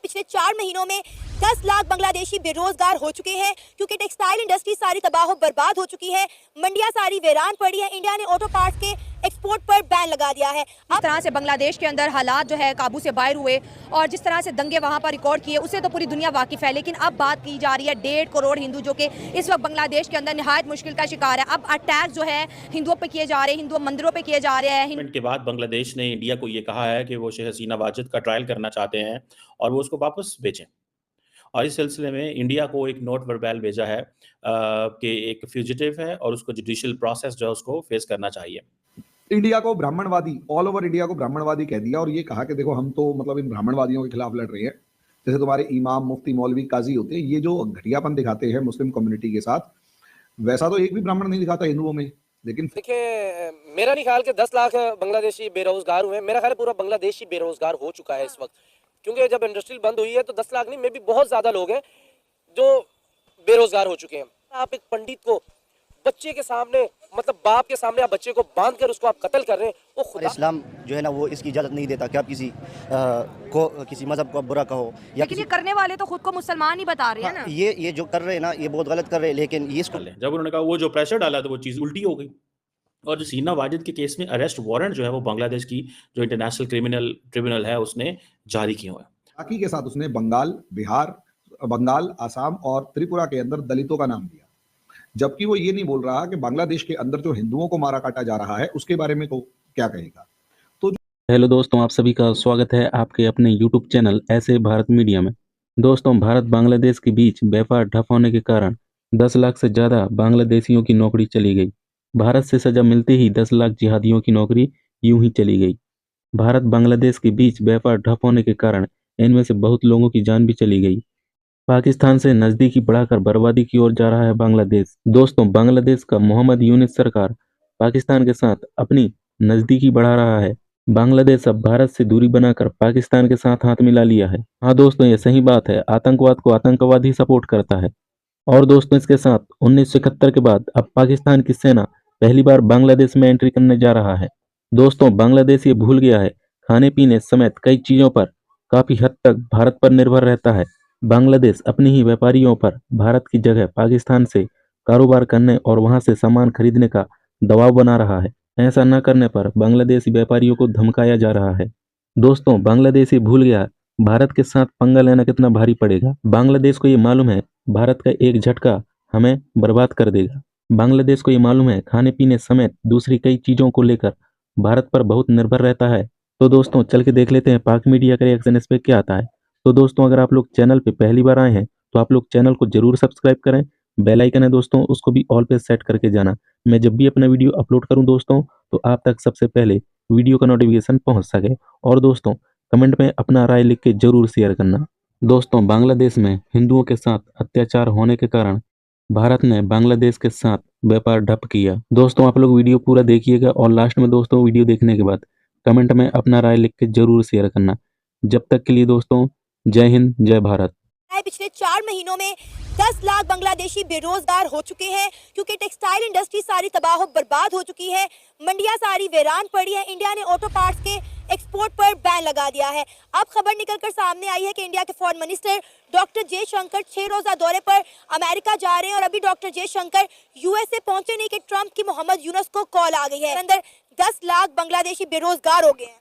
पिछले 4 महीनों में 10 लाख बांग्लादेशी बेरोजगार हो चुके हैं क्योंकि टेक्सटाइल इंडस्ट्री सारी तबाह बर्बाद हो चुकी है। मंडियां सारी वीरान पड़ी है। इंडिया ने ऑटो पार्ट्स के एक्सपोर्ट पर बैन लगा दिया है। जिस तरह से बांग्लादेश के अंदर हालात जो है काबू से बाहर हुए और जिस तरह से दंगे वहां पर रिकॉर्ड किए उससे तो पूरी दुनिया वाकिफ है, लेकिन अब बात की जा रही है 1.5 करोड़ हिंदू जो कि इस वक्त बांग्लादेश के अंदर निहायत मुश्किल का शिकार है। अब अटैक जो है हिंदुओं पे किए जा रहे हैं, हिंदू मंदिरों पे किए जा रहे हैं। के बाद बांग्लादेश ने इंडिया को ये कहा है कि वो शेख हसीना वाजिद का ट्रायल करना चाहते हैं और वो उसको वापस बेचें। और इस सिलसिले में इंडिया को एक नोट वर्बैल भेजा है कि एक फ्यूजिटिव है और उसको जुडिशियल प्रोसेस जो है उसको फेस करना चाहिए। इंडिया को ब्राह्मणवादी, ऑल ओवर इंडिया को ब्राह्मणवादी कह दिया और ये कहा कि देखो हम तो मतलब इन ब्राह्मणवादियों के खिलाफ लड़ रहे हैं। जैसे तुम्हारे इमाम, मुफ्ती, मौलवी, काजी होते हैं, ये जो घटियापन दिखाते हैं मुस्लिम कम्युनिटी के साथ, वैसा तो एक भी ब्राह्मण नहीं दिखाता हिंदुओं में। लेकिन देखिए, मेरा नहीं ख्याल कि 10 लाख बांग्लादेशी बेरोजगार हुए। मेरा ख्याल पूरा बांग्लादेशी बेरोजगार हो चुका है इस वक्त, क्योंकि जब इंडस्ट्री बंद हुई है तो 10 लाख नहीं, मे भी बहुत ज़्यादा लोग हैं जो बेरोजगार हो चुके हैं। आप एक पंडित को बच्चे के सामने, मतलब बाप के सामने आप बच्चे को बांध कर उसको आप कत्ल कर रहे हैं, वो खुदा। इस्लाम जो है ना वो इसकी इजाज़त नहीं देता कि आप किसी मजहब को आप बुरा कहो या लेकिन ये करने वाले तो खुद को मुसलमान ही बता रहे हैं ना। ये जो कर रहे हैं ना ये बहुत गलत कर रहे हैं, लेकिन ये इसको जब उन्होंने कहा वो जो प्रेशर डाला तो वो चीज़ उल्टी हो गई। और जो हसीना वाजिद के केस में अरेस्ट वारंट जो है वो बांग्लादेश की जो इंटरनेशनल क्रिमिनल ट्रिब्यूनल है उसने जारी किए हुए हैं। बाकी के साथ उसने बंगाल, आसाम और त्रिपुरा के अंदर दलितों का नाम दिया, जबकि वो ये नहीं बोल रहा कि बांग्लादेश के अंदर जो हिंदुओं को मारा काटा जा रहा है उसके बारे में तो क्या कहेगा। तो हेलो दोस्तों, आप सभी का स्वागत है आपके अपने YouTube चैनल ऐसे भारत मीडिया में। दोस्तों, भारत बांग्लादेश के बीच व्यापार ठप होने के कारण 10 लाख से ज़्यादा बांग्लादेशियों की नौकरी चली गई। भारत से सजा मिलते ही 10 लाख जिहादियों की नौकरी यूं ही चली गई। भारत बांग्लादेश के बीच व्यापार ठप होने के कारण इनमें से बहुत लोगों की जान भी चली गई। पाकिस्तान से नज़दीकी बढ़ाकर बर्बादी की ओर जा रहा है बांग्लादेश। दोस्तों, बांग्लादेश का मोहम्मद यूनिस सरकार पाकिस्तान के साथ अपनी नज़दीकी बढ़ा रहा है। बांग्लादेश अब भारत से दूरी बनाकर पाकिस्तान के साथ हाथ मिला लिया है। हाँ दोस्तों, ये सही बात है, आतंकवाद को आतंकवाद ही सपोर्ट करता है। और दोस्तों, इसके साथ 1971 के बाद अब पाकिस्तान की सेना पहली बार बांग्लादेश में एंट्री करने जा रहा है। दोस्तों, बांग्लादेश ये भूल गया है खाने पीने समेत कई चीज़ों पर काफ़ी हद तक भारत पर निर्भर रहता है। बांग्लादेश अपने ही व्यापारियों पर भारत की जगह पाकिस्तान से कारोबार करने और वहां से सामान खरीदने का दबाव बना रहा है। ऐसा न करने पर बांग्लादेशी व्यापारियों को धमकाया जा रहा है। दोस्तों, बांग्लादेश ये भूल गया भारत के साथ पंगा लेना कितना भारी पड़ेगा। बांग्लादेश को ये मालूम है भारत का एक झटका हमें बर्बाद कर देगा। बांग्लादेश को ये मालूम है खाने पीने समेत दूसरी कई चीज़ों को लेकर भारत पर बहुत निर्भर रहता है। तो दोस्तों, चल के देख लेते हैं पाक मीडिया का रिएक्शन इस पर क्या आता है। तो दोस्तों, अगर आप लोग चैनल पे पहली बार आए हैं तो आप लोग चैनल को जरूर सब्सक्राइब करें। बेल आइकन है दोस्तों, उसको भी ऑल पे सेट करके जाना। मैं जब भी अपना वीडियो अपलोड करूं दोस्तों तो आप तक सबसे पहले वीडियो का नोटिफिकेशन पहुंच सके। और दोस्तों, कमेंट में अपना राय लिख के जरूर शेयर करना। दोस्तों, बांग्लादेश में हिंदुओं के साथ अत्याचार होने के कारण भारत ने बांग्लादेश के साथ व्यापार ठप किया। दोस्तों, आप लोग वीडियो पूरा देखिएगा और लास्ट में दोस्तों वीडियो देखने के बाद कमेंट में अपना राय लिख के जरूर शेयर करना। जब तक के लिए दोस्तों, जय हिंद, जय भारत। पिछले 4 महीनों में 10 लाख बांग्लादेशी बेरोजगार हो चुके हैं क्योंकि टेक्सटाइल इंडस्ट्री सारी तबाह बर्बाद हो चुकी है। मंडियां सारी वीरान पड़ी है। इंडिया ने ऑटो पार्ट्स के एक्सपोर्ट पर बैन लगा दिया है। अब खबर निकलकर सामने आई है कि इंडिया के फॉरेन मिनिस्टर डॉक्टर जयशंकर 6 रोजा दौरे पर अमेरिका जा रहे हैं और अभी डॉक्टर जयशंकर यूएसए पहुंचे नहीं कि ट्रंप की मोहम्मद यूनुस को कॉल आ गई है। अंदर 10 लाख बांग्लादेशी बेरोजगार हो गए हैं।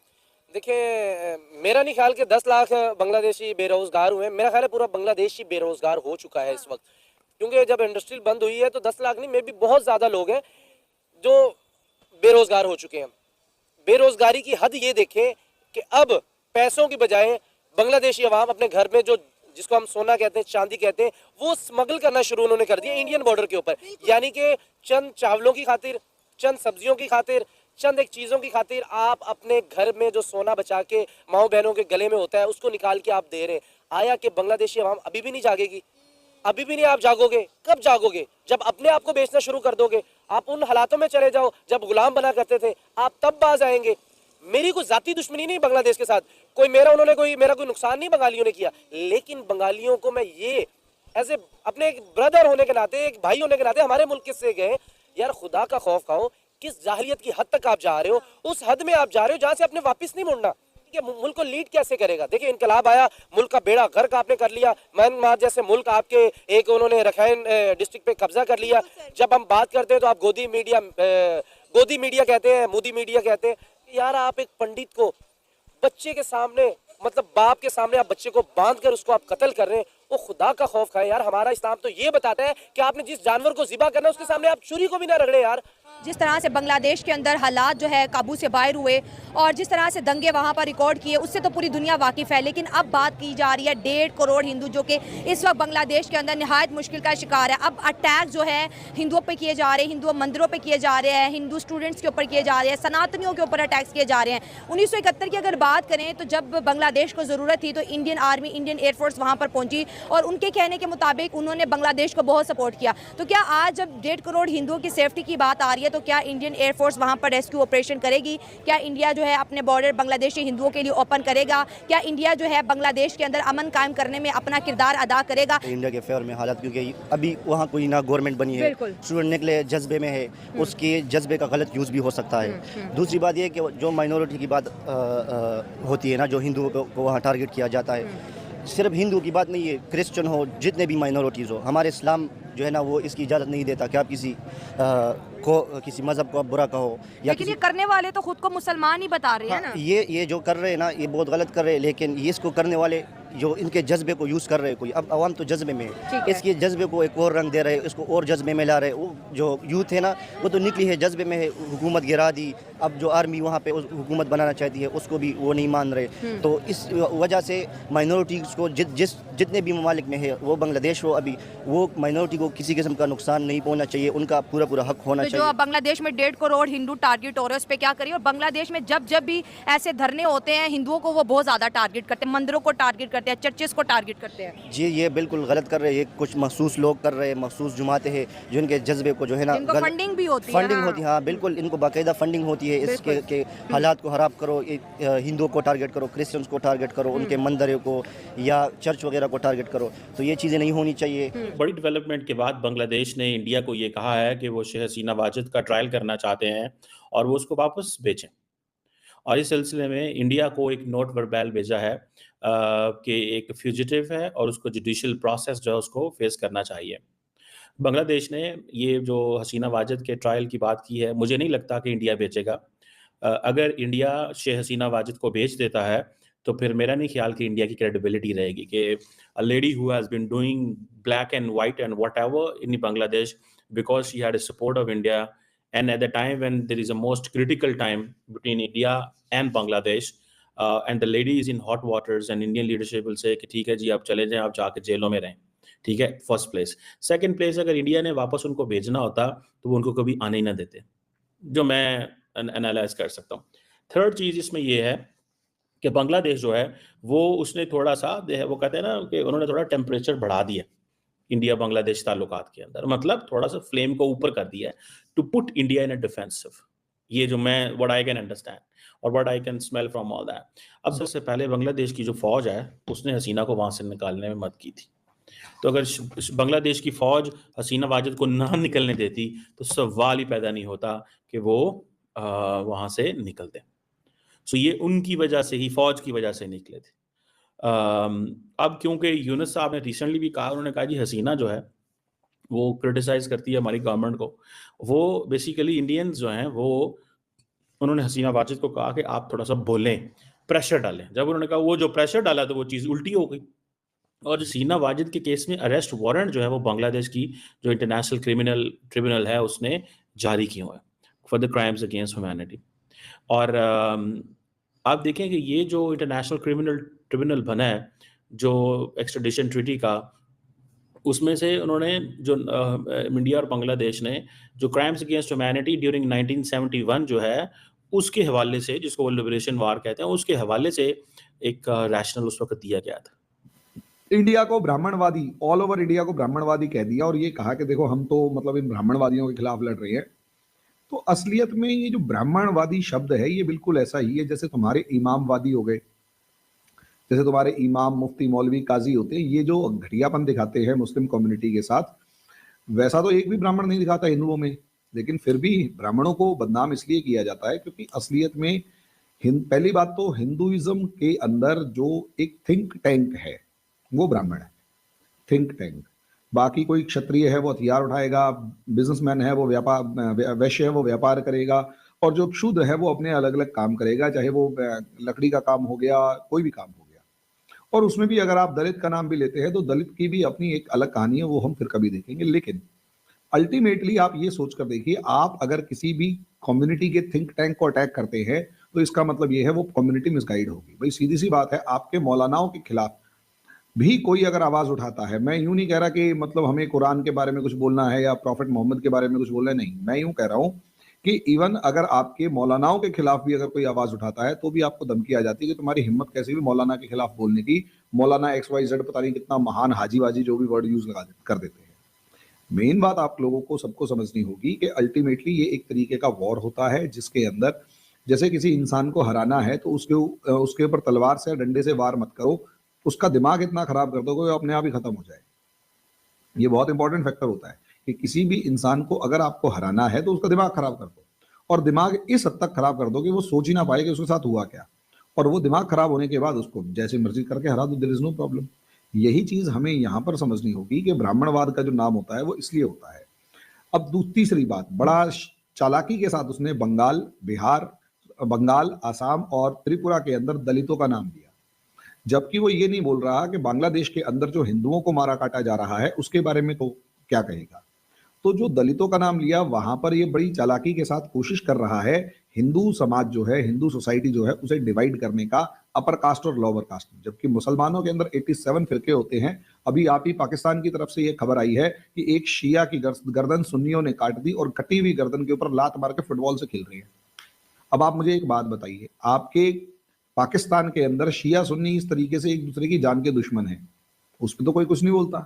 देखिए, मेरा नहीं ख्याल कि 10 लाख बांग्लादेशी बेरोजगार हुए। मेरा ख्याल है पूरा बांग्लादेशी बेरोजगार हो चुका है इस वक्त, क्योंकि जब इंडस्ट्री बंद हुई है तो 10 लाख नहीं, मे भी बहुत ज़्यादा लोग हैं जो बेरोजगार हो चुके हैं। बेरोजगारी की हद ये देखें कि अब पैसों की बजाय बांग्लादेशी अवाम अपने घर में जो जिसको हम सोना कहते हैं, चांदी कहते हैं, वो स्मगल करना शुरू उन्होंने कर दिया इंडियन बॉर्डर के ऊपर। यानी कि चंद चावलों की खातिर, चंद सब्जियों की खातिर, चंद एक चीज़ों की खातिर आप अपने घर में जो सोना बचा के माओ बहनों के गले में होता है उसको निकाल के आप दे रहे हैं। आया कि बांग्लादेशी अवाम अभी भी नहीं जागेगी? अभी भी नहीं आप जागोगे? कब जागोगे? जब अपने आप को बेचना शुरू कर दोगे। आप उन हालातों में चले जाओ जब गुलाम बना करते थे, आप तब बाज आएंगे। मेरी कोई जाती दुश्मनी नहीं बांग्लादेश के साथ, मेरा कोई नुकसान नहीं बंगालियों ने किया, लेकिन बंगालियों को मैं ये एज ए अपने एक ब्रदर होने के नाते, एक भाई होने के नाते, हमारे मुल्क से गए यार, खुदा का खौफ खाओ। किस जाहिलियत की हद तक आप जा रहे हो, उस हद में आप जा रहे हो जहां से आपने वापस नहीं मुड़ना। कि मुल्क को लीड कैसे करेगा। देखिए इनकलाब आया, मुल्क का बेड़ा गर्क आपने कर लिया, म्यांमार जैसे मुल्क आपके एक उन्होंने रखाइन डिस्ट्रिक्ट पे कब्जा कर लिया। जब हम बात करते हैं तो आप गोदी मीडिया कहते हैं, मोदी मीडिया कहते हैं। यार आप एक पंडित को बच्चे के सामने, मतलब बाप के सामने आप बच्चे को बांध कर उसको आप कत्ल कर रहे हैं, वो खुदा का खौफ खाए यार। हमारा इस्लाम तो ये बताता है कि आपने जिस जानवर को ज़िबा करना है उसके सामने आप छुरी को भी ना रगड़े यार। जिस तरह से बांग्लादेश के अंदर हालात जो है काबू से बाहर हुए और जिस तरह से दंगे वहाँ पर रिकॉर्ड किए, उससे तो पूरी दुनिया वाकिफ़ है। लेकिन अब बात की जा रही है 1.5 करोड़ हिंदू जो कि इस वक्त बांग्लादेश के अंदर निहायत मुश्किल का शिकार है। अब अटैक जो है हिंदुओं पे किए जा रहे हैं, हिंदू मंदिरों पे किए जा रहे हैं, हिंदू स्टूडेंट्स के ऊपर किए जा रहे हैं, सनातनियों के ऊपर अटैक्स किए जा रहे हैं। 1971 की अगर बात करें तो जब बांग्लादेश को ज़रूरत थी तो इंडियन आर्मी, इंडियन एयरफोर्स वहाँ पर पहुँची और उनके कहने के मुताबिक उन्होंने बांग्लादेश को बहुत सपोर्ट किया। तो क्या आज जब 1.5 करोड़ हिंदुओं की सेफ्टी की बात आ रही है तो क्या इंडियन एयरफोर्स वहां पर रेस्क्यू ऑपरेशन करेगी? क्या इंडिया जो है अपने बॉर्डर बांग्लादेशी हिंदुओं के लिए ओपन करेगा? क्या इंडिया जो है बांग्लादेश के अंदर अमन कायम करने में अपना किरदार अदा करेगा? इंडिया के फेवर में हालात, क्योंकि अभी वहाँ कोई ना गवर्नमेंट बनी है, स्टूडेंट निकले जज्बे में है, उसके जज्बे का गलत यूज़ भी हो सकता है। दूसरी बात यह कि जो माइनॉरिटी की बात होती है ना, जो हिंदुओं को वहाँ टारगेट किया जाता है, सिर्फ हिंदू की बात नहीं है, क्रिश्चियन हो, जितने भी माइनॉरिटीज़ हो, हमारे इस्लाम जो है ना वो इसकी इजाज़त नहीं देता कि आप किसी मज़हब को आप बुरा कहो। या लेकिन ये करने वाले तो खुद को मुसलमान ही बता रहे हैं ना। ये जो कर रहे हैं ना, ये बहुत गलत कर रहे हैं। लेकिन ये इसको करने वाले जो इनके जज्बे को यूज़ कर रहे हैं, कोई अब अवाम तो जज्बे में है, इसके जज्बे को एक और रंग दे रहे हैं, इसको और जज्बे में ला रहे हैं। वो जो यूथ है ना वो तो निकली है जज्बे में है, हुकूमत गिरा दी। अब जो आर्मी वहाँ पे हुकूमत बनाना चाहती है उसको भी वो नहीं मान रहे। तो इस वजह से माइनॉरिटीज़ को जितने भी ममालिक में है, वो बांग्लादेश हो, अभी वो माइनॉरिटी को किसी किस्म का नुकसान नहीं पहुँचना चाहिए, उनका पूरा हक होना चाहिए। जो बांग्लादेश में 1.5 करोड़ हिंदू टारगेट हो रहे हैं उस पर क्या करिए? और बांग्लादेश में जब भी ऐसे धरने होते हैं हिंदुओं को वो बहुत ज़्यादा टारगेट करते हैं, मंदिरों को टारगेट करते हैं, चर्चेस को टारगेट करते हैं। जी ये बिल्कुल गलत कर रहे हैं। ये कुछ मखसूस लोग कर रहे हैं, मखसूस जमातें हैं जिनके जज्बे को जो है ना फंडिंग भी होती है। फंडिंग होती है, हाँ बिल्कुल, इनको बाकायदा फंडिंग होती है। इसके के हालात को खराब करो, हिंदुओं को टारगेट करो, क्रिश्चियंस को टारगेट करो, उनके मंदिरों को या चर्च वगैरह को टारगेट करो। तो ये चीज़ें नहीं होनी चाहिए। बड़ी डेवलपमेंट के बाद बांग्लादेश ने इंडिया को ये कहा है कि वो शेख हसीना वाजिद का ट्रायल करना चाहते हैं और वो उसको वापस बेचें। और इस सिलसिले में इंडिया को एक नोट वर्बल भेजा है कि एक फ्यूजिटिव है और उसको जुडिशियल प्रोसेस जो है उसको फेस करना चाहिए। बांग्लादेश ने ये जो हसीना वाजिद के ट्रायल की बात की है, मुझे नहीं लगता कि इंडिया बेचेगा। अगर इंडिया शेख हसीना वाजिद को बेच देता है तो फिर मेरा नहीं ख्याल कि इंडिया की क्रेडिबिलिटी रहेगी कि a lady who has been doing black and white and whatever in Bangladesh because she had a support of India and at the time when there is a most critical time between India and Bangladesh and the lady is in hot waters and Indian leadership will say कि ठीक है जी आप चले जाएं, आप जाके जेलों में रहें, ठीक है। First place. सेकंड प्लेस, अगर इंडिया ने वापस उनको भेजना होता तो वो उनको कभी आने ही ना देते, जो मैं एनालाइज कर सकता हूँ। थर्ड चीज़ इसमें ये है कि बांग्लादेश जो है वो उसने थोड़ा सा वो कहते हैं ना कि उन्होंने थोड़ा टेम्परेचर बढ़ा दिया इंडिया बांग्लादेश ताल्लुकात के अंदर, मतलब थोड़ा सा फ्लेम को ऊपर कर दिया है to put India in a defensive. ये जो मैं व्हाट आई कैन अंडरस्टैंड और what I can smell from all that. अब सबसे पहले बांग्लादेश की जो फौज है उसने हसीना को वहां से निकालने में मदद की थी। तो अगर बांग्लादेश की फौज हसीना वाजिद को ना निकलने देती तो सवाल ही पैदा नहीं होता कि वो वहां से निकलते। सो ये उनकी वजह से ही, फौज की वजह से निकले थे। अब क्योंकि यूनुस साहब ने रिसेंटली भी कहा, उन्होंने कहा जी हसीना जो है वो क्रिटिसाइज करती है हमारी गवर्नमेंट को। वो बेसिकली इंडियंस जो हैं वो, उन्होंने हसीना वाजिद को कहा कि आप थोड़ा सा बोलें, प्रेशर डालें। जब उन्होंने कहा वो जो प्रेशर डाला तो वो चीज़ उल्टी हो गई। और हसीना वाजिद के केस में अरेस्ट वारंट जो है वो बांग्लादेश की जो इंटरनेशनल क्रिमिनल ट्रिब्यूनल है उसने जारी किया हुआ है for the crimes against humanity. और आप देखें कि ये जो इंटरनेशनल क्रिमिनल ट्रिब्यूनल बना है जो एक्स्ट्राडिशन ट्रीटी का, उसमें से उन्होंने जो इंडिया और बांग्लादेश ने जो क्राइम्स अगेंस्ट ह्यूमैनिटी ड्यूरिंग 1971 जो है उसके हवाले से, जिसको वो लिबरेशन वार कहते हैं, उसके हवाले से एक रैशनल उस वक्त दिया गया था। इंडिया को ब्राह्मणवादी, ऑल ओवर इंडिया को ब्राह्मणवादी कह दिया और ये कहा कि देखो हम तो मतलब इन ब्राह्मणवादियों के खिलाफ लड़ रहे हैं। तो असलियत में ये जो ब्राह्मणवादी शब्द है ये बिल्कुल ऐसा ही है जैसे तुम्हारे इमामवादी हो गए, जैसे तुम्हारे इमाम, मुफ्ती, मौलवी, काजी होते हैं। ये जो घटियापन दिखाते हैं मुस्लिम कम्युनिटी के साथ, वैसा तो एक भी ब्राह्मण नहीं दिखाता हिंदुओं में, लेकिन फिर भी ब्राह्मणों को बदनाम इसलिए किया जाता है क्योंकि असलियत में पहली बात तो हिंदुइज्म के अंदर जो एक थिंक टैंक है वो ब्राह्मण है, थिंक टैंक। बाकी कोई क्षत्रिय है वो हथियार उठाएगा, बिजनेसमैन है वो व्यापार, वैश्य है वो व्यापार करेगा, और जो शूद्र है वो अपने अलग अलग काम करेगा, चाहे वो लकड़ी का काम हो गया, कोई भी काम हो गया। और उसमें भी अगर आप दलित का नाम भी लेते हैं तो दलित की भी अपनी एक अलग कहानी है, वो हम फिर कभी देखेंगे। लेकिन अल्टीमेटली आप ये सोच कर देखिए, आप अगर किसी भी कम्युनिटी के थिंक टैंक को अटैक करते हैं तो इसका मतलब ये है वो कम्युनिटी मिसगाइड होगी। भाई सीधी सी बात है, आपके मौलानाओं के खिलाफ भी कोई अगर आवाज उठाता है, मैं यूं नहीं कह रहा कि मतलब हमें कुरान के बारे में कुछ बोलना है या प्रॉफिट मोहम्मद के बारे में कुछ बोलना है, नहीं, मैं यूं कह रहा हूं कि इवन अगर आपके मौलानाओं के खिलाफ भी अगर कोई आवाज उठाता है तो भी आपको धमकी आ जाती है कि तुम्हारी हिम्मत कैसी भी मौलाना के खिलाफ बोलने की, मौलाना XYZ पता नहीं कितना महान हाजी जो भी वर्ड यूज कर देते हैं। मेन बात आप लोगों को सबको समझनी होगी कि अल्टीमेटली ये एक तरीके का वॉर होता है जिसके अंदर जैसे किसी इंसान को हराना है तो उसके ऊपर तलवार से डंडे से वार मत करो, उसका दिमाग इतना खराब कर दोगे वो अपने आप ही खत्म हो जाए। ये बहुत इंपॉर्टेंट फैक्टर होता है कि किसी भी इंसान को अगर आपको हराना है तो उसका दिमाग खराब कर दो, और दिमाग इस हद तक खराब कर दो कि वो सोच ही ना पाए कि उसके साथ हुआ क्या, और वो दिमाग खराब होने के बाद उसको जैसे मर्जी करके हरा दो, देयर इज नो प्रॉब्लम। यही चीज हमें यहाँ पर समझनी होगी कि ब्राह्मणवाद का जो नाम होता है वो इसलिए होता है। अब तीसरी बात, बड़ा चालाकी के साथ उसने बंगाल, आसाम और त्रिपुरा के अंदर दलितों का नाम दिया, जबकि वो ये नहीं बोल रहा कि बांग्लादेश के अंदर जो हिंदुओं को मारा काटा जा रहा है उसके बारे में तो क्या कहेगा। तो जो दलितों का नाम लिया वहां पर ये बड़ी चालाकी के साथ कोशिश कर रहा है हिंदू समाज जो है, हिंदू सोसाइटी जो है, उसे डिवाइड करने का अपर कास्ट और लोअर कास्ट में। जबकि मुसलमानों के अंदर 87 फिरके होते हैं। अभी आप ही पाकिस्तान की तरफ से ये खबर आई है कि एक शिया की गर्दन सुन्नियों ने काट दी और कटी हुई गर्दन के ऊपर लात मार के फुटबॉल से खेल रही है। अब आप मुझे एक बात बताइए, आपके पाकिस्तान के अंदर शिया सुन्नी इस तरीके से एक दूसरे की जान के दुश्मन है, उस पर तो कोई कुछ नहीं बोलता।